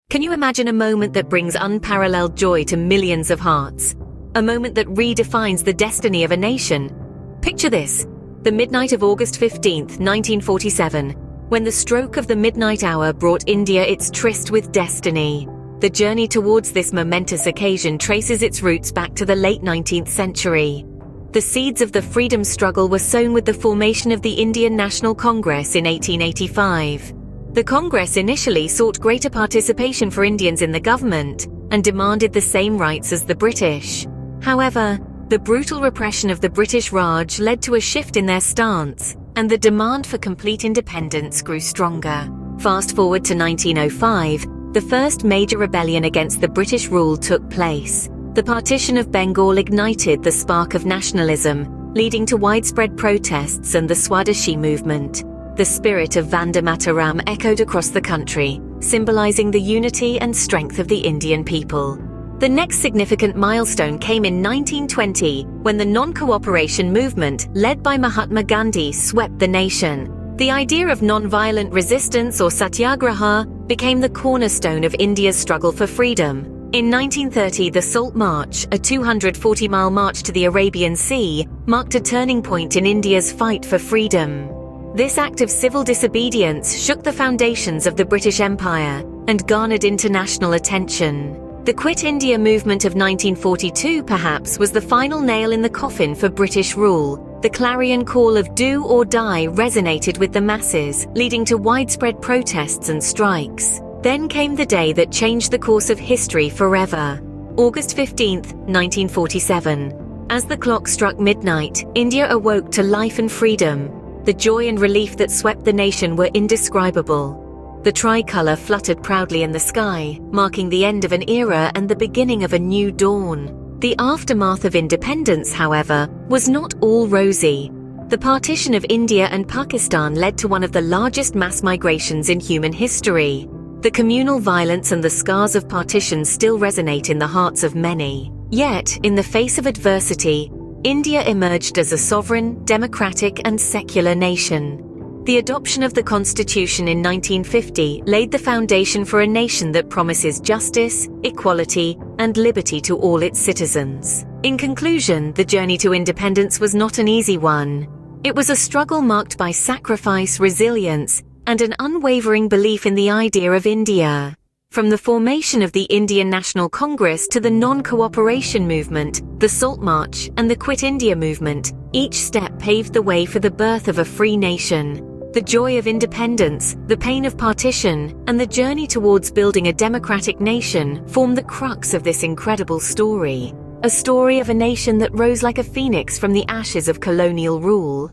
Can you imagine a moment that brings unparalleled joy to millions of hearts? A moment that redefines the destiny of a nation? Picture this: the midnight of August 15th, 1947, when the stroke of the midnight hour brought India its tryst with destiny. The journey towards this momentous occasion traces its roots back to the late 19th century. The seeds of the freedom struggle were sown with the formation of the Indian National Congress in 1885. The Congress initially sought greater participation for Indians in the government and demanded the same rights as the British. However, the brutal repression of the British Raj led to a shift in their stance, and the demand for complete independence grew stronger. Fast forward to 1905, the first major rebellion against the British rule took place. The partition of Bengal ignited the spark of nationalism, leading to widespread protests and the Swadeshi movement. The spirit of Vande Mataram echoed across the country, symbolizing the unity and strength of the Indian people. The next significant milestone came in 1920, when the non-cooperation movement, led by Mahatma Gandhi, swept the nation. The idea of non-violent resistance or satyagraha became the cornerstone of India's struggle for freedom. In 1930, the Salt March, a 240-mile march to the Arabian Sea, marked a turning point in India's fight for freedom. This act of civil disobedience shook the foundations of the British Empire and garnered international attention. The Quit India movement of 1942, perhaps, was the final nail in the coffin for British rule. The clarion call of do or die resonated with the masses, leading to widespread protests and strikes. Then came the day that changed the course of history forever. August 15th, 1947. As the clock struck midnight, India awoke to life and freedom. The joy and relief that swept the nation were indescribable. The tricolour fluttered proudly in the sky, marking the end of an era and the beginning of a new dawn. The aftermath of independence, however, was not all rosy. The partition of India and Pakistan led to one of the largest mass migrations in human history. The communal violence and the scars of partition still resonate in the hearts of many. Yet, in the face of adversity, India emerged as a sovereign, democratic, and secular nation. The adoption of the Constitution in 1950 laid the foundation for a nation that promises justice, equality, and liberty to all its citizens. In conclusion, the journey to independence was not an easy one. It was a struggle marked by sacrifice, resilience, and an unwavering belief in the idea of India. From the formation of the Indian National Congress to the non-cooperation movement, the Salt March, and the Quit India movement, each step paved the way for the birth of a free nation. The joy of independence, the pain of partition, and the journey towards building a democratic nation form the crux of this incredible story. A story of a nation that rose like a phoenix from the ashes of colonial rule.